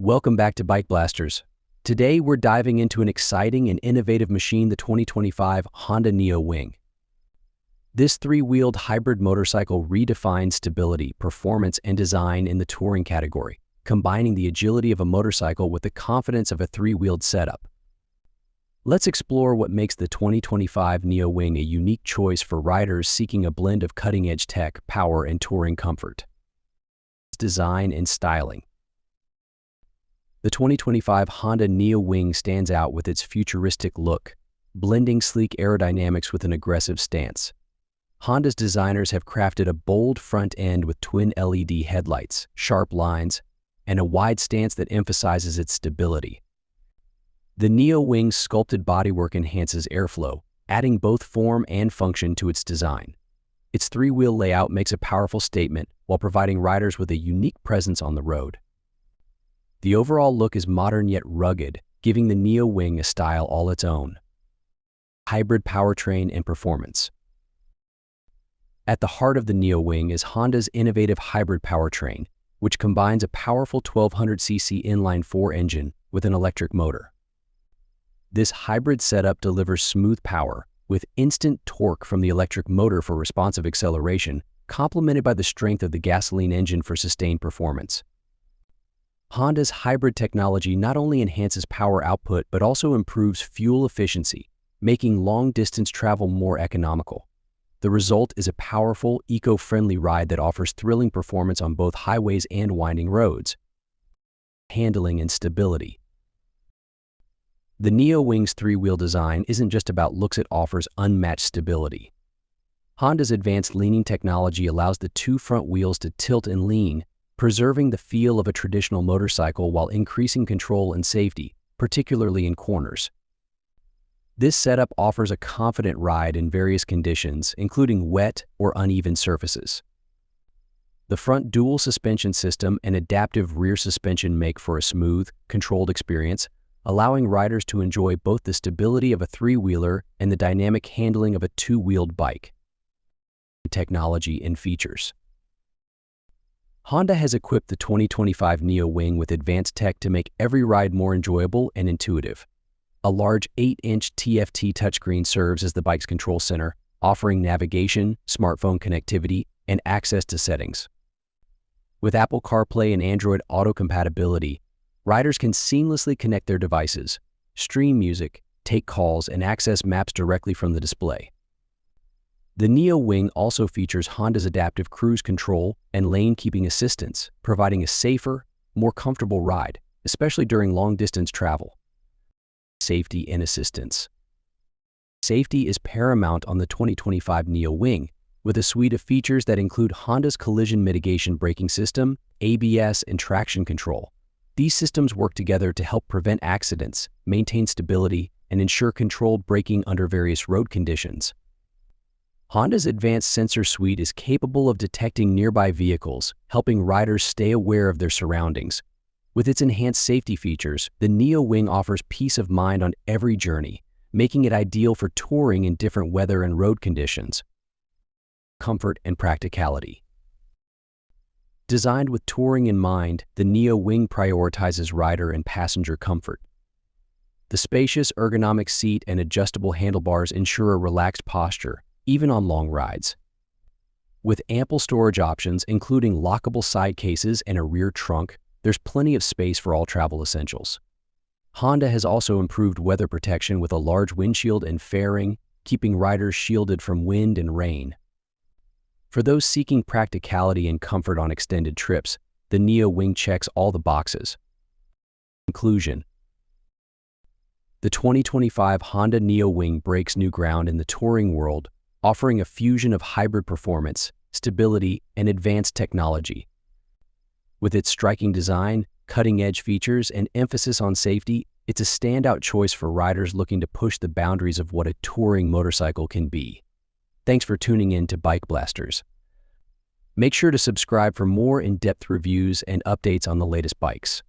Welcome back to Bike Blasters. Today we're diving into an exciting and innovative machine, the 2025 Honda Neo Wing. This three-wheeled hybrid motorcycle redefines stability, performance, and design in the touring category, combining the agility of a motorcycle with the confidence of a three-wheeled setup. Let's explore what makes the 2025 Neo Wing a unique choice for riders seeking a blend of cutting-edge tech, power, and touring comfort. Design and styling. The 2025 Honda Neo Wing stands out with its futuristic look, blending sleek aerodynamics with an aggressive stance. Honda's designers have crafted a bold front end with twin LED headlights, sharp lines, and a wide stance that emphasizes its stability. The Neo Wing's sculpted bodywork enhances airflow, adding both form and function to its design. Its three-wheel layout makes a powerful statement while providing riders with a unique presence on the road. The overall look is modern yet rugged, giving the Neo Wing a style all its own. Hybrid powertrain and performance. At the heart of the Neo Wing is Honda's innovative hybrid powertrain, which combines a powerful 1200cc inline-4 engine with an electric motor. This hybrid setup delivers smooth power, with instant torque from the electric motor for responsive acceleration, complemented by the strength of the gasoline engine for sustained performance. Honda's hybrid technology not only enhances power output but also improves fuel efficiency, making long-distance travel more economical. The result is a powerful, eco-friendly ride that offers thrilling performance on both highways and winding roads. Handling and stability. The Neo Wing's three-wheel design isn't just about looks, it offers unmatched stability. Honda's advanced leaning technology allows the two front wheels to tilt and lean, preserving the feel of a traditional motorcycle while increasing control and safety, particularly in corners. This setup offers a confident ride in various conditions, including wet or uneven surfaces. The front dual suspension system and adaptive rear suspension make for a smooth, controlled experience, allowing riders to enjoy both the stability of a three-wheeler and the dynamic handling of a two-wheeled bike. Technology and features. Honda has equipped the 2025 Neo Wing with advanced tech to make every ride more enjoyable and intuitive. A large 8-inch TFT touchscreen serves as the bike's control center, offering navigation, smartphone connectivity, and access to settings. With Apple CarPlay and Android Auto compatibility, riders can seamlessly connect their devices, stream music, take calls, and access maps directly from the display. The Neo Wing also features Honda's adaptive cruise control and lane-keeping assistance, providing a safer, more comfortable ride, especially during long-distance travel. Safety and assistance. Safety is paramount on the 2025 Neo Wing, with a suite of features that include Honda's collision mitigation braking system, ABS, and traction control. These systems work together to help prevent accidents, maintain stability, and ensure controlled braking under various road conditions. Honda's advanced sensor suite is capable of detecting nearby vehicles, helping riders stay aware of their surroundings. With its enhanced safety features, the Neo Wing offers peace of mind on every journey, making it ideal for touring in different weather and road conditions. Comfort and practicality. Designed with touring in mind, the Neo Wing prioritizes rider and passenger comfort. The spacious ergonomic seat and adjustable handlebars ensure a relaxed posture, even on long rides. With ample storage options, including lockable side cases and a rear trunk, there's plenty of space for all travel essentials. Honda has also improved weather protection with a large windshield and fairing, keeping riders shielded from wind and rain. For those seeking practicality and comfort on extended trips, the Neo Wing checks all the boxes. Conclusion. The 2025 Honda Neo Wing breaks new ground in the touring world, offering a fusion of hybrid performance, stability, and advanced technology. With its striking design, cutting-edge features, and emphasis on safety, it's a standout choice for riders looking to push the boundaries of what a touring motorcycle can be. Thanks for tuning in to Bike Blasters. Make sure to subscribe for more in-depth reviews and updates on the latest bikes.